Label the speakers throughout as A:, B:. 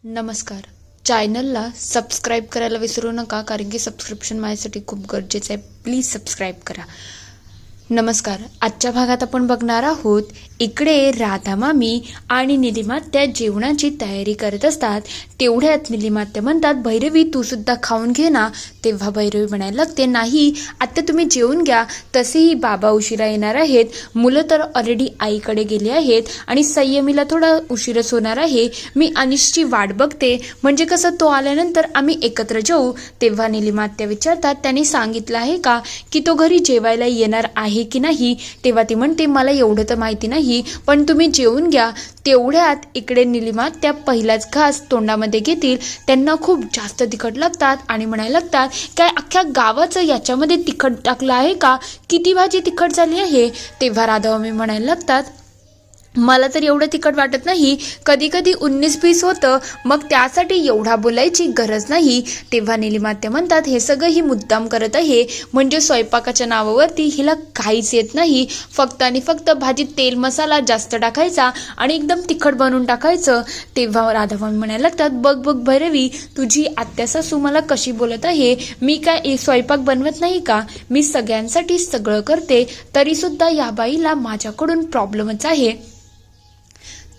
A: नमस्कार. चॅनलला सबस्क्राईब करायला विसरू नका, कारण की सबस्क्रिप्शन माझ्यासाठी खूप गरजेचं आहे. प्लीज सबस्क्राईब करा. नमस्कार. आजच्या भागात आपण बघणार आहोत, इकडे राधा मामी आणि निलिमात्या जेवणाची तयारी करत असतात. तेवढ्यात निलिमात्या म्हणतात, भैरवी तू सुद्धा खाऊन घे ना. तेव्हा भैरवी म्हणायला लागते, नाही आत्ता तुम्ही जेवून घ्या, तसेही बाबा उशिरा येणार आहेत. मुलं तर ऑलरेडी आईकडे गेली आहेत आणि संयमीला थोडा उशीरच होणार आहे. मी अनिशची वाट बघते, म्हणजे कसं तो आल्यानंतर आम्ही एकत्र जेवू. तेव्हा निलिमात्या विचारतात, त्यांनी सांगितलं आहे का की तो घरी जेवायला येणार आहे की नाही. तेव्हा ती म्हणते, मला एवढं तर माहिती नाही, पण तुम्ही जेवून घ्या. तेवढ्यात इकडे निलिमात्या पहिलाच घास तोंडामध्ये घेतील. त्यांना खूप जास्त तिखट लागतात आणि म्हणायला लागतात, काय अख्ख्या गावाचं याच्यामध्ये तिखट टाकलं आहे का? किती भाजी तिखट झाली आहे. तेव्हा राधामामी म्हणायला लागतात, मला तर एवढं तिखट वाटत नाही, कधी कधी 19-20 होतं, मग त्यासाठी एवढा बोलायची गरज नाही. तेव्हा निलिमात्या म्हणतात, हे सगळं ही मुद्दाम करत आहे, म्हणजे स्वयंपाकाच्या नावावरती हिला काहीच येत नाही. फक्त आणि फक्त भाजीत तेल मसाला जास्त टाकायचा आणि एकदम तिखट बनवून टाकायचं. तेव्हा राधामामी म्हणायला लागतात, बघ बघ भैरवी, तुझी आत्या सासू मला कशी बोलत आहे. मी काय स्वयंपाक बनवत नाही का? मी सगळ्यांसाठी सगळं करते, तरीसुद्धा या बाईला माझ्याकडून प्रॉब्लेमच आहे.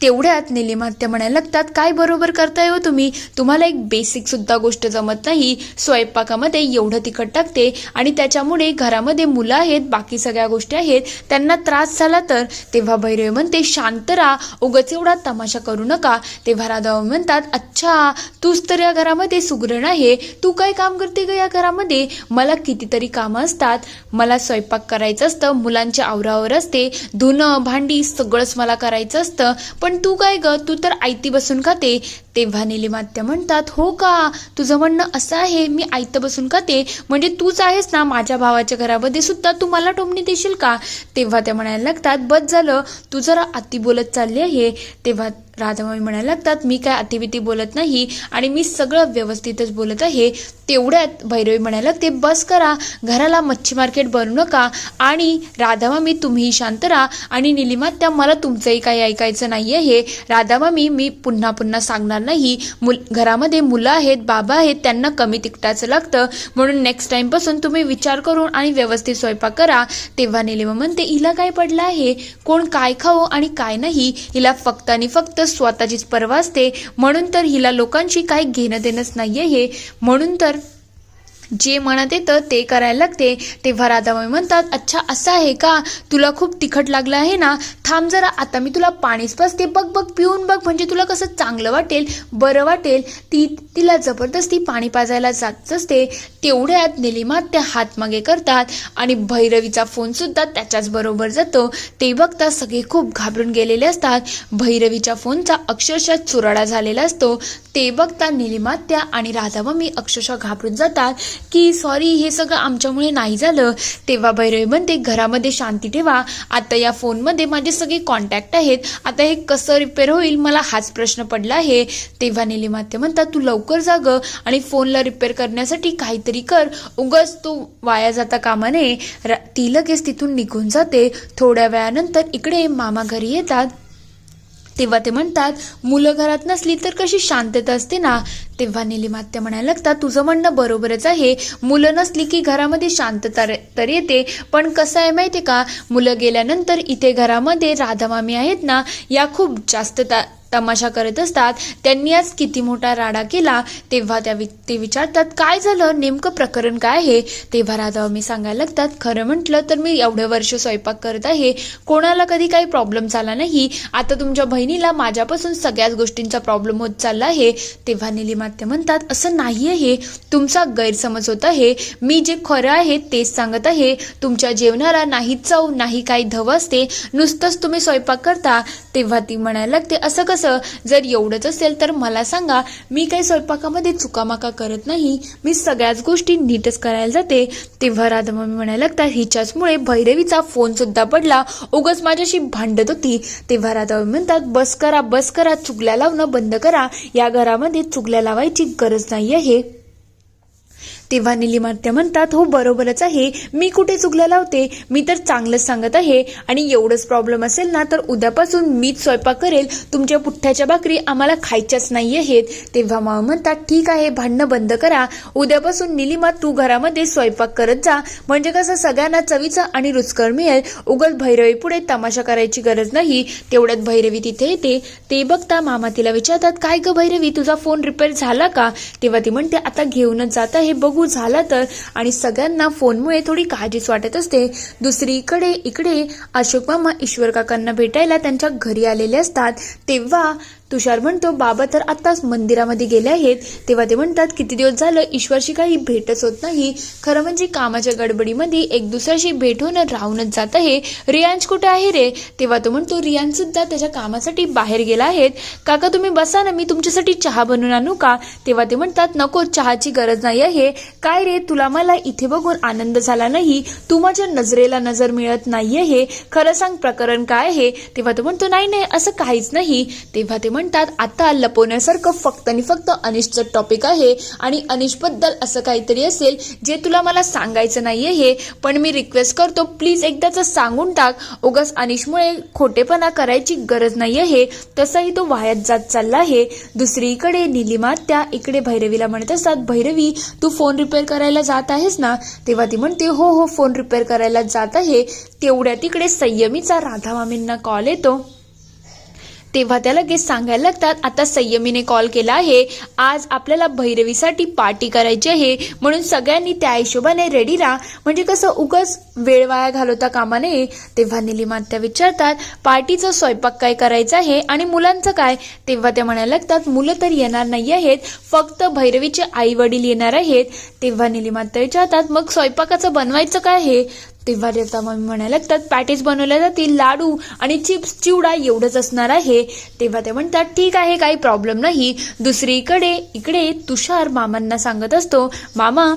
A: तेवढ्यात निलिमात्या म्हणायला लागतात, काय बरोबर करताय हो तुम्ही. तुम्हाला एक बेसिक सुद्धा गोष्ट जमत नाही. स्वयंपाकामध्ये एवढं तिखट टाकते आणि त्याच्यामुळे घरामध्ये मुलं आहेत, बाकी सगळ्या गोष्टी आहेत, त्यांना त्रास झाला तर. तेव्हा भैरवी म्हणते, शांत राहा, उगाच एवढा तमाशा करू नका. तेव्हा राधामामी म्हणतात, अच्छा तूच तर या घरामध्ये सुगरण आहे. तू काय काम करते ग या घरामध्ये? मला कितीतरी कामं असतात. मला स्वयंपाक करायचं असतं, मुलांची आवरावर असते, धुणं भांडी सगळंच मला करायचं असतं, पण तू काय ग, तू तर आयती बसून खाते. तेव्हा निलिमात्या म्हणतात, हो का, तुझं म्हणणं असं आहे, मी आयतं बसून खाते, म्हणजे तूच आहेस ना माझ्या भावाच्या घरामध्ये सुद्धा तू मला टोमणी देशील का? तेव्हा त्या म्हणायला लागतात, बस झालं, तू जरा अति बोलत चालली आहे. तेव्हा राधामामी म्हणायला लागतात, मी काय अतिविती बोलत नाही आणि मी सगळं व्यवस्थितच बोलत आहे. तेवढ्यात भैरवी म्हणायला लागते, बस करा, घराला मच्छी मार्केट बनवू नका. आणि राधामामी तुम्हीही शांत राहा. आणि निलिमात्या, मला तुमचंही काही ऐकायचं नाही आहे. राधामामी, मी पुन्हा पुन्हा सांगणार नाही, घरामध्ये मुलं आहेत, बाबा आहेत, त्यांना कमी तिखटाचं लागतं, म्हणून नेक्स्ट टाइमपासून तुम्ही विचार करून आणि व्यवस्थित स्वयंपाक करा. तेव्हा निलिमा म्हणते, हिला काय पडलं आहे, कोण काय खावं आणि काय नाही. हिला फक्त आणि फक्त स्वतःचीच पर्वा असते, म्हणून तर हिला लोकांशी काही घेणं देणंच नाही आहे. म्हणून तर जे मनात येतं ते करायला लागते. तेव्हा राधामामी म्हणतात, अच्छा असं आहे का, तुला खूप तिखट लागलं आहे ना, थांब जरा, आता मी तुला पाणीच पाजते, बघ बघ पिऊन बघ, म्हणजे तुला कसं चांगलं वाटेल, बरं वाटेल. तिला जबरदस्ती पाणी पाजायला जात असते. तेवढ्यात निलिमात्या हात मागे करतात आणि भैरवीचा फोन सुद्धा त्याच्याच बरोबर जातो. ते बघता सगळे खूप घाबरून गेलेले असतात. भैरवीच्या फोनचा अक्षरशः चुराडा झालेला असतो. ते बघता निलिमात्या आणि राधामामी अक्षरशः घाबरून जातात की सॉरी, हे सगळं आमच्यामुळे नाही झालं. तेव्हा भैरवी म्हणते, घरामध्ये शांती ठेवा, आता या फोनमध्ये माझे सगळे कॉन्टॅक्ट आहेत, आता हे कसं रिपेअर होईल, मला हाच प्रश्न पडला आहे. तेव्हा निलिमात्या म्हणतात, तू लवकर जा गं आणि फोनला रिपेअर करण्यासाठी काहीतरी कर, उगाच तू वाया जाता कामा नये. ती लगेच तिथून निघून जाते. थोड्या वेळानंतर इकडे मामा घरी येतात. तेव्हा ते म्हणतात, मुलं घरात नसली तर कशी शांतता असते ना. तेव्हा निलिमात्या म्हणायला लागतात, तुझं म्हणणं बरोबरच आहे, मुलं नसली की घरामध्ये शांतता तर येते, पण कसं आहे माहिती आहे का, मुलं गेल्यानंतर इथे घरामध्ये राधामामी आहेत ना, या खूप जास्त तमाशा करत असतात. त्यांनी आज किती मोठा राडा केला. तेव्हा ते विचारतात, काय झालं, नेमकं प्रकरण काय आहे. तेव्हा राधामामी सांगायला लागतात, खरं म्हटलं तर मी एवढे वर्ष स्वयंपाक करत आहे, कोणाला कधी काही प्रॉब्लेम झाला नाही. आता तुमच्या बहिणीला माझ्यापासून सगळ्याच गोष्टींचा प्रॉब्लेम होत चालला आहे. तेव्हा निलिमात्या म्हणतात, असं नाही आहे, तुमचा गैरसमज होत आहे, मी जे खरं आहे तेच सांगत आहे. तुमच्या जेवणाला नाही चव नाही काही धव असते, नुसतंच तुम्ही स्वयंपाक करता. तेव्हा ती म्हणायला लागते, असं कसं, जर एवढंच असेल तर मला सांगा, मी काही स्वयंपाकामध्ये चुकामाका करत नाही, मी सगळ्याच गोष्टी नीटच करायला जाते. तेव्हा राधामामी म्हणायला लागतात, हिच्याचमुळे भैरवीचा फोन सुद्धा पडला, उगाच माझ्याशी भांडत होती. तेव्हा राधामामी म्हणतात, बस करा, चुगल्या लावणं बंद करा, या घरामध्ये चुगल्या लावायची गरज नाही आहे. तेव्हा निलिमात्या म्हणतात, हो बरोबरच आहे, मी कुठे चुकलं लावते, मी तर चांगलंच सांगत आहे. आणि एवढंच प्रॉब्लेम असेल ना तर उद्यापासून मीच स्वयंपाक करेल, तुमच्या पुठ्ठ्याच्या भाकरी आम्हाला खायच्याच नाही आहेत. तेव्हा मामा म्हणतात, ठीक आहे, भांडणं बंद करा, उद्यापासून निलिमा तू घरामध्ये स्वयंपाक करत जा, म्हणजे कसं सगळ्यांना चवीचं आणि रुचकर मिळेल. उगाच भैरवी पुढे तमाशा करायची गरज नाही. तेवढ्यात भैरवी तिथे येते. ते बघता मामा तिला विचारतात, काय ग भैरवी, तुझा फोन रिपेअर झाला का? तेव्हा ती म्हणते, आता घेऊनच जात आहे, बघू झाला तर. आणि सगळ्यांना फोनमुळे थोडी काळजीच वाटत असते. दुसरीकडे इकडे अशोक मामा ईश्वर काकांना भेटायला त्यांच्या घरी आलेले असतात. तेव्हा तुषार म्हणतो, बाबा तर आत्ताच मंदिरामध्ये गेले आहेत. तेव्हा ते म्हणतात, किती दिवस झालं ईश्वरशी काही भेटच होत नाही. खरं म्हणजे कामाच्या गडबडीमध्ये एक दुसऱ्याशी भेट होणं राहूनच जात आहे. रियांश कुठे आहे रे? तेव्हा तो म्हणतो, रियांश सुद्धा त्याच्या कामासाठी बाहेर गेला आहेत. काका तुम्ही बसा ना, मी तुमच्यासाठी चहा बनवून आणू का? तेव्हा ते म्हणतात, नको, चहाची गरज नाही आहे. काय रे, तुला मला इथे बघून आनंद झाला नाही? तू माझ्या नजरेला नजर मिळत नाही आहे, खरं सांग प्रकरण काय आहे? तेव्हा तो म्हणतो, नाही नाही, असं काहीच नाही. तेव्हा ते म्हणतात, आता लपवण्यासारखं फक्त आणि फक्त अनिशचं टॉपिक आहे आणि अनिशबद्दल असं काहीतरी असेल जे तुला मला सांगायचं नाही आहे. पण मी रिक्वेस्ट करतो, प्लीज एकदाच सांगून टाक. उगाच अनिशमुळे खोटेपणा करायची गरज नाही आहे. तसाही तो वायात जात चालला आहे. दुसरीकडे निलिमा त्या इकडे भैरवीला म्हणत असतात, भैरवी तू फोन रिपेअर करायला जात आहेस ना? तेव्हा ती म्हणते, हो हो, फोन रिपेअर करायला जात आहे. तेवढ्या तिकडे संयमीचा राधा मामींना कॉल येतो. तेव्हा त्या लगेच सांगायला लागतात, आता संयमीने कॉल केला आहे, आज आपल्याला भैरवीसाठी पार्टी करायची आहे, म्हणून सगळ्यांनी त्या हिशोबाने रेडी राहा, म्हणजे कसं उगाच वेळ वाया घालवता कामा नये. तेव्हा निलिमात्या विचारतात, पार्टीचं स्वयंपाक काय करायचं आहे आणि मुलांचं काय? तेव्हा त्या म्हणायला लागतात, मुलं तर येणार नाही आहेत, फक्त भैरवीचे आई वडील येणार आहेत. तेव्हा निलिमात्या विचारतात, मग स्वयंपाकाचं बनवायचं काय आहे? तेव्हा रेता मम्मी म्हणायला लागतात, पॅटीस बनवल्या जातील, लाडू आणि चिप्स चिवडा एवढंच असणार आहे. तेव्हा ते म्हणतात, ठीक आहे, काही प्रॉब्लेम नाही. दुसरीकडे इकडे तुषार मामांना सांगत असतो, मामा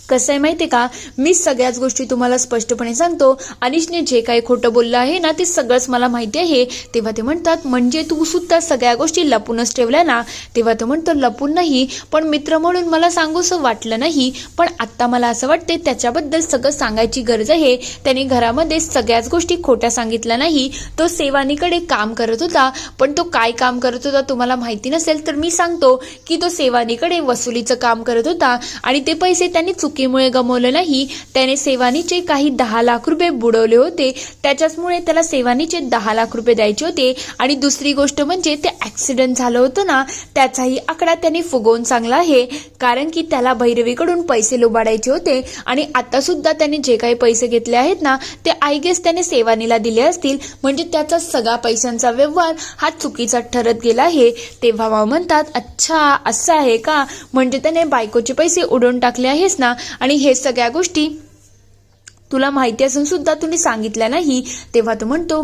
A: कसं आहे माहिती आहे का, मी सगळ्याच गोष्टी तुम्हाला स्पष्टपणे सांगतो. अनिशने जे काही खोटं बोललं आहे ना ते सगळंच मला माहिती आहे. तेव्हा ते म्हणतात, म्हणजे तू सुद्धा सगळ्या गोष्टी लपूनच ठेवल्या ना? तेव्हा तो म्हणतो, लपून नाही, पण मित्र म्हणून मला सांगूसं वाटलं नाही, पण आत्ता मला असं वाटते त्याच्याबद्दल सगळं सांगायची गरज आहे. त्याने घरामध्ये सगळ्याच गोष्टी खोट्या सांगितल्या नाही. तो सेवानीकडे काम करत होता, पण तो काय काम करत होता तुम्हाला माहिती नसेल तर मी सांगतो की तो सेवानीकडे वसुलीचं काम करत होता आणि ते पैसे त्यांनी चुकीमुळे गमावले नाही. त्याने सेवानीचे काही 10 लाख रुपये बुडवले होते, त्याच्याचमुळे त्याला सेवानीचे 10 लाख रुपये द्यायचे होते. आणि दुसरी गोष्ट म्हणजे ते ऍक्सिडेंट झालं होतं ना, त्याचाही आकडा त्याने फुगवून सांगला आहे, कारण की त्याला भैरवीकडून पैसे लुबाडायचे होते. आणि आता सुद्धा त्याने जे काही पैसे घेतले आहेत ना ते आय गेस त्याने सेवानीला दिले असतील, म्हणजे त्याचा सगळा पैशांचा व्यवहार हा चुकीचा ठरत गेला आहे. तेव्हा मामा म्हणतात, अच्छा असं आहे का, म्हणजे त्याने बायकोचे पैसे उडवून टाकले आहेस ना, आणि हे सगळ्या गोष्टी तुला माहिती असून सुद्धा तुम्ही सांगितल्या नाही. तेव्हा तो म्हणतो,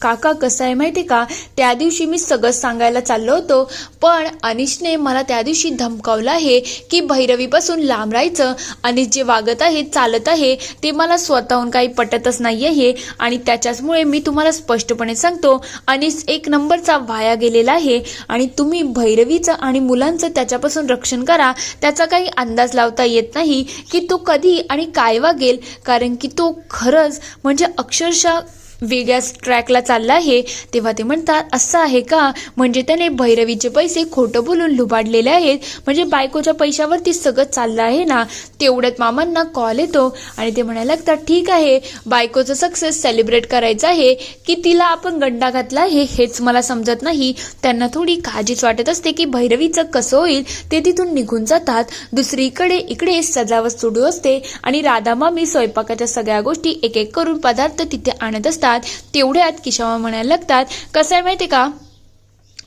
A: काका कसं आहे माहिती का, त्या दिवशी मी सगळं सांगायला चाललो होतो, पण अनिशने मला त्या दिवशी धमकावलं आहे की भैरवीपासून लांब राहायचं. अनिश जे वागत आहे, चालत आहे, ते मला स्वतःहून काही पटतच नाही आहे. आणि त्याच्याचमुळे मी तुम्हाला स्पष्टपणे सांगतो, अनिश एक नंबरचा वाया गेलेला आहे. आणि तुम्ही भैरवीचं आणि मुलांचं त्याच्यापासून रक्षण करा. त्याचा काही अंदाज लावता येत नाही की तो कधी आणि काय वागेल, कारण की तो खरंच म्हणजे अक्षरशः वेगळ्याच ट्रॅकला चालला आहे. तेव्हा ते म्हणतात, असं आहे का, म्हणजे त्याने भैरवीचे पैसे खोटं बोलून लुबाडलेले आहेत, म्हणजे बायकोच्या पैशावरती सगळं चाललं आहे ना. तेवढ्यात मामांना कॉल येतो आणि ते म्हणायला लागतात, ठीक आहे, बायकोचं सक्सेस सेलिब्रेट करायचं आहे की तिला आपण गंडा घातला आहे हेच मला समजत नाही. त्यांना थोडी काळजीच वाटत असते की भैरवीचं कसं होईल. ते तिथून निघून जातात. दुसरीकडे इकडे सजावट सुरू असते आणि राधा मामी स्वयंपाकाच्या सगळ्या गोष्टी एक एक करून पदार्थ तिथे आणत असतात. तेवढ्यात किशोमा म्हणायला लागतात, कसं आहे माहिती का,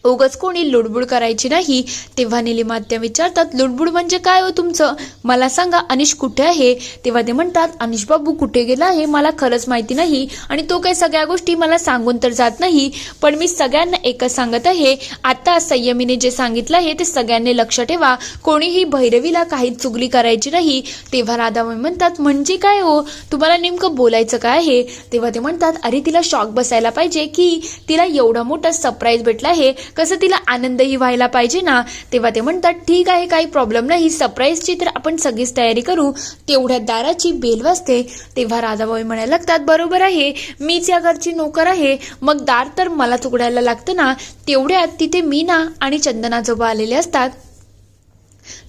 A: उगाच कोणी लुडबुड करायची नाही. तेव्हा निलिमात्या विचारतात, लुडबुड म्हणजे काय हो तुमचं, मला सांगा, अनिश कुठे आहे? तेव्हा ते म्हणतात, अनिश बाबू कुठे गेला आहे मला खरंच माहिती नाही, आणि तो काही सगळ्या गोष्टी मला सांगून तर जात नाही, पण मी सगळ्यांना एकच सांगत आहे, आता संयमीने जे सांगितलं आहे ते सगळ्यांनी लक्ष ठेवा, कोणीही भैरवीला काही चुगली करायची नाही. तेव्हा राधामाई म्हणतात, म्हणजे काय हो, तुम्हाला नेमकं बोलायचं काय आहे? तेव्हा ते म्हणतात, अरे तिला शॉक बसायला पाहिजे की तिला एवढा मोठा सरप्राईज भेटला आहे, कसं तिला आनंदही व्हायला पाहिजे ना. तेव्हा ते म्हणतात ठीक आहे, काही प्रॉब्लेम नाही, सरप्राईजची तर आपण सगळीच तयारी करू. तेवढ्यात दाराची बेल वाजते. तेव्हा राधाबाई म्हणायला लागतात बरोबर आहे, मीच या घरची नोकर आहे, मग दार तर मलाच उघडायला लागतं ना. तेवढ्यात तिथे मीना आणि चंदनाजोबा आलेले असतात.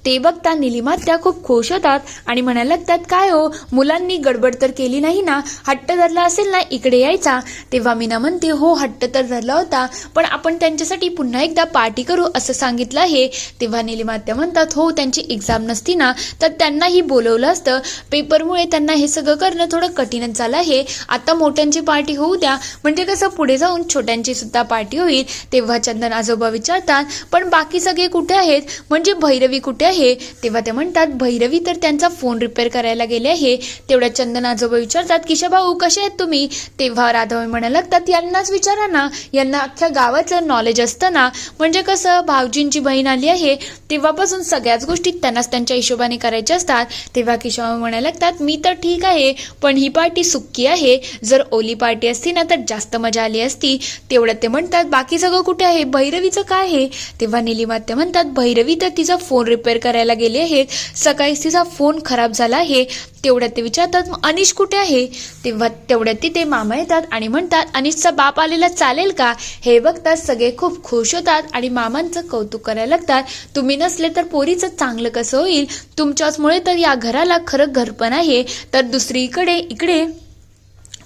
A: ते बघता निलिमात्या खूप खुश होतात आणि म्हणायला लागतात काय हो, मुलांनी गडबड तर केली नाही ना, हट्ट धरला असेल ना इकडे यायचा. तेव्हा मीना म्हणते हो हट्ट तर धरला होता, पण आपण त्यांच्यासाठी पुन्हा एकदा पार्टी करू असं सांगितलं आहे. तेव्हा निलिमात्या म्हणतात हो त्यांची एक्झाम नसती ना तर त्यांनाही बोलवलं असतं, पेपरमुळे त्यांना हे सगळं करणं थोडं कठीणच झालं आहे. आता मोठ्यांची पार्टी होऊ द्या, म्हणजे कसं पुढे जाऊन छोट्यांची सुद्धा पार्टी होईल. तेव्हा चंदन आजोबा विचारतात पण बाकी सगळे कुठे आहेत, म्हणजे भैरवी कुठे आहे. तेव्हा ते म्हणतात भैरवी तर त्यांचा फोन रिपेअर करायला गेले आहे. तेवढ्या चंदन आजोबा विचारतात किशोभाऊ कसे आहेत तुम्ही. तेव्हा राधाबाई म्हणायला लागतात यांनाच विचारा ना, यांना अख्ख्या गावाचं नॉलेज असतं ना, म्हणजे कसं भाऊजींची बहीण आली आहे तेव्हापासून सगळ्याच गोष्टी त्यांनाच त्यांच्या हिशोबाने करायच्या असतात. तेव्हा किशोभाऊ म्हणायला लागतात मी तर ठीक आहे, पण ही पार्टी सुक्की आहे, जर ओली पार्टी असती ना तर जास्त मजा आली असती. तेवढ्यात ते म्हणतात बाकी सगळं कुठे आहे, भैरवीचं काय आहे. तेव्हा निलिमात्या म्हणतात भैरवी तर तिचा फोन रिपेअर करायला गेले आहेत, सकाळीच तिचा फोन खराब झाला आहे. तेवढ्यात ते विचारतात मग अनिश कुठे आहे. तेव्हा तेवढ्यात तिथे मामा येतात आणि म्हणतात अनिशचा बाप आलेला चालेल का. हे बघतात सगळे खूप खुश होतात आणि मामांचं कौतुक करायला लागतात. तुम्ही नसले तर पोरीचं चांगलं कसं होईल, तुमच्याचमुळे तर या घराला खरं घरपण आहे. तर दुसरीकडे इकडे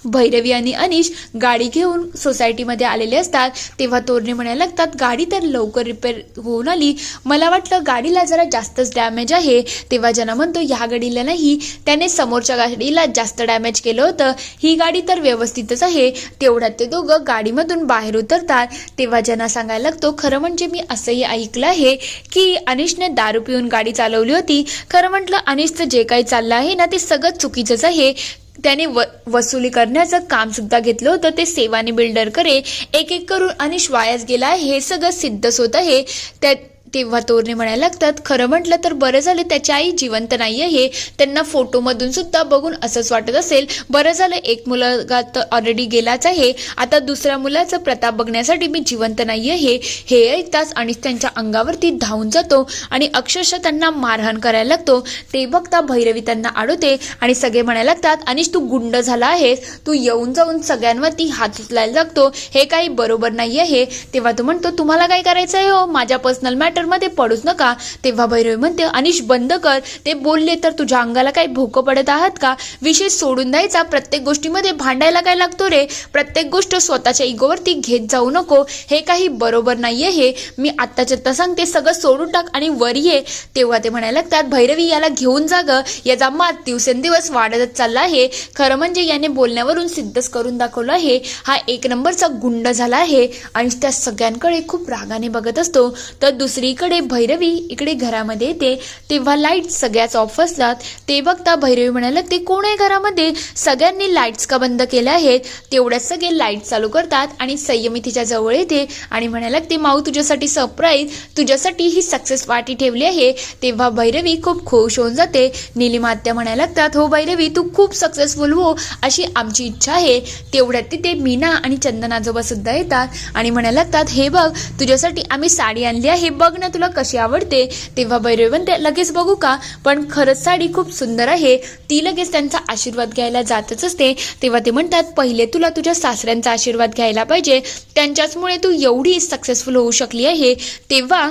A: भैरवी आणि अनिश गाडी घेऊन सोसायटीमध्ये आलेले असतात. तेव्हा तोरणे म्हणायला लागतात गाडी तर लवकर रिपेअर होऊन आली, मला वाटलं गाडीला जरा जास्तच डॅमेज आहे. तेव्हा जना म्हणतो ह्या गाडीला नाही, त्याने समोरच्या गाडीला जास्त डॅमेज केलं होतं, ही गाडी तर व्यवस्थितच आहे. तेवढ्यात ते दोघं गाडीमधून बाहेर उतरतात. तेव्हा जना सांगायला लागतो खरं म्हणजे मी असंही ऐकलं आहे की अनिशने दारू पिऊन गाडी चालवली होती. खरं म्हटलं अनिशचं जे काही चाललं आहे ना ते सगळं चुकीचंच आहे. त्याने वसुली करण्याचं काम सुद्धा घेतलं होतं, ते सेवानी बिल्डर करे एक एक करून अनिश वायाच गेला आहे, हे सगळं सिद्धच होत आहे. तेव्हा तोरणे म्हणायला लागतात खरं म्हटलं तर बरं झालं त्याची आई जिवंत नाही आहे, त्यांना फोटोमधून सुद्धा बघून असंच वाटत असेल. बरं झालं एक मुलगा तर ऑलरेडी गेलाच आहे, आता दुसऱ्या मुलाचा प्रताप बघण्यासाठी मी जिवंत नाही आहे. हे ऐकताच अनिश त्यांच्या अंगावरती धावून जातो आणि अक्षरशः त्यांना मारहाण करायला लागतो. ते बघता भैरवी त्यांना अडवते आणि सगळे म्हणायला लागतात अनिश तू गुंड झाला आहेस, तू येऊन जाऊन सगळ्यांवरती हात उचलायला लागतो, हे काही बरोबर नाही आहे. तेव्हा तो म्हणतो तुम्हाला काय करायचं आहे हो, माझ्या पर्सनल मॅटर मध्ये पडूच नका. तेव्हा भैरवी म्हणते अनिश बंद कर, ते बोलले तर तुझ्या अंगाला काही भोकं पडत आहात का, विषय सोडून द्यायचा, प्रत्येक गोष्टीमध्ये भांडायला काय लागतो रे, प्रत्येक गोष्ट स्वतःच्या इगोवरती घेत जाऊ नको, हे काही बरोबर नाहीये. हे मी आत्ताच्या आत्ता सांगते सगळं सोडून टाक आणि वर ये. तेव्हा ते म्हणायला लागतात भैरवी याला घेऊन जाग, याचा मात दिवसेंदिवस वाढतच चालला आहे. खरं म्हणजे याने बोलण्यावरून सिद्धच करून दाखवलं आहे, हा एक नंबरचा गुंड झाला आहे. आणि त्या सगळ्यांकडे खूप रागाने बघत असतो. तर दुसरीकडे भैरवी इकडे घरामध्ये येते. तेव्हा लाईट सगळ्याच ऑफ असतात. ते बघता भैरवी म्हणायला ते कोण आहे घरामध्ये, सगळ्यांनी लाईट्स का बंद केल्या आहेत. तेवढ्याच सगळे लाईट चालू करतात आणि संयमी तिच्या जवळ येते आणि म्हणायला ते माऊ तुझ्यासाठी सरप्राईज, तुझ्यासाठी ही सक्सेस पार्टी ठेवली आहे. तेव्हा भैरवी खूप खुश होऊन जाते. निलिमात्या म्हणायला लागतात हो भैरवी तू खूप सक्सेसफुल हो अशी आमची इच्छा आहे. तेवढ्यात तिथे मीना आणि चंदन आजोबा सुद्धा येतात आणि म्हणायला लागतात हे बघ तुझ्यासाठी आम्ही साडी आणली आहे, बघ ना तुला कशी आवडते. तेव्हा भैरवी म्हणते लगेच बघू का, पण खरंच साडी खूप सुंदर आहे. ती लगेच त्यांचा आशीर्वाद घ्यायला जातच असते. तेव्हा ते म्हणतात पहिले तुला तुझ्या सासऱ्यांचा आशीर्वाद घ्यायला पाहिजे, त्यांच्याचमुळे तू एवढी सक्सेसफुल होऊ शकली आहे. तेव्हा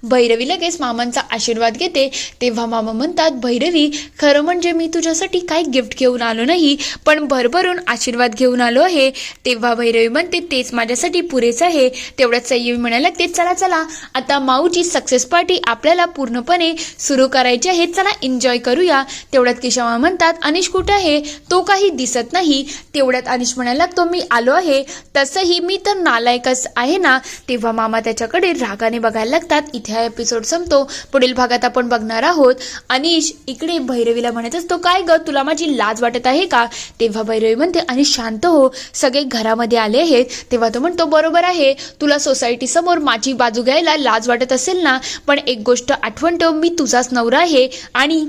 A: भैरवी लगेच मामांचा आशीर्वाद घेते. तेव्हा मामा म्हणतात भैरवी खरं म्हणजे मी तुझ्यासाठी काही गिफ्ट घेऊन आलो नाही, पण भरभरून आशीर्वाद घेऊन आलो आहे. तेव्हा भैरवी म्हणते तेच माझ्यासाठी पुरेच आहे. तेवढ्यात संयमी म्हणायला लागते चला चला आता माऊची सक्सेस पार्टी आपल्याला पूर्णपणे सुरू करायची आहे, चला एन्जॉय करूया. तेवढ्यात केशवा म्हणतात अनिश कुठे आहे, तो काही दिसत नाही. तेवढ्यात अनिश म्हणायला लागतो मी आलो आहे, तसंही मी तर नालायकच आहे ना. तेव्हा मामा त्याच्याकडे रागाने बघायला लागतात. इथे हा एपिसोड संपतो. पुढील भागात आपण बघणार आहोत अनिश इकडे भैरवीला म्हणत असतो काय ग तुला माझी लाज वाटत आहे का. तेव्हा भैरवी म्हणते अनिश शांत हो, सगळे घरामध्ये आले आहेत. तेव्हा तो म्हणतो बरोबर आहे, तुला सोसायटी समोर माझी बाजू घ्यायला लाज वाटत असेल ना, पण एक गोष्ट आठवण ठेव मी तुझाच नवरा आहे आणि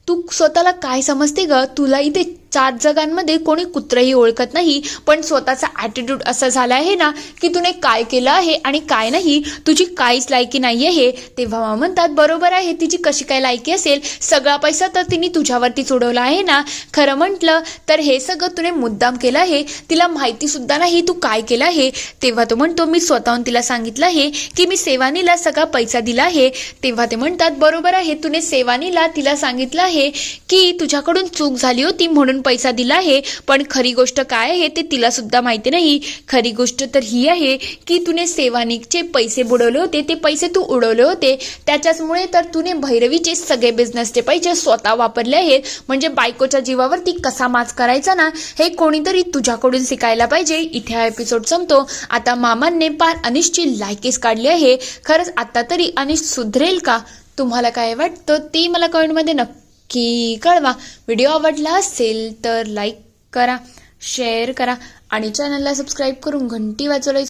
A: तू स्वतःला काय समजते ग, तुला इथे 4 जगांमध्ये कोणी कुत्रही ओळखत नाही, पण स्वतःचा ॲटिट्यूड असा झाला आहे ना की तुने काय केलं आहे आणि काय नाही, तुझी काहीच लायकी नाही आहे. तेव्हा मामा म्हणतात बरोबर आहे, तिची कशी काय लायकी असेल, सगळा पैसा तर तिने तुझ्यावरतीच उडवला आहे ना. खरं म्हटलं तर हे सगळं तुने मुद्दाम केलं आहे, तिला माहिती सुद्धा नाही तू काय केलं आहे. तेव्हा तो म्हणतो मी स्वतःहून तिला सांगितलं आहे की मी सेवानीला सगळा पैसा दिला आहे. तेव्हा ते म्हणतात बरोबर आहे, तुने सेवानीला तिला सांगितलं आहे की तुझ्याकडून चूक झाली होती म्हणून पैसा दिला आहे, पण खरी गोष्ट काय आहे ते तिला सुद्धा माहिती नाही. खरी गोष्ट तर ही आहे की तुने सेवानीचे पैसे बुडवले होते, ते पैसे तू उडवले होते. त्याच्याचमुळे तर तुने भैरवीचे सगळे बिझनेसचे पैसे स्वतः वापरले आहेत. म्हणजे बायकोच्या जीवावरती कसा माज करायचा ना, हे कोणीतरी तुझ्याकडून शिकायला पाहिजे. इथे हा एपिसोड संपतो. आता मामांनी पार अनिशची लायकीच काढली आहे. खरंच आता तरी अनिश सुधरेल का? तुम्हाला काय वाटतं ते मला कमेंटमध्ये नक्की कळवा. व्हिडिओ आवडला असेल तर लाईक करा, शेअर करा आणि चॅनलला सबस्क्राईब करून घंटी वाजवला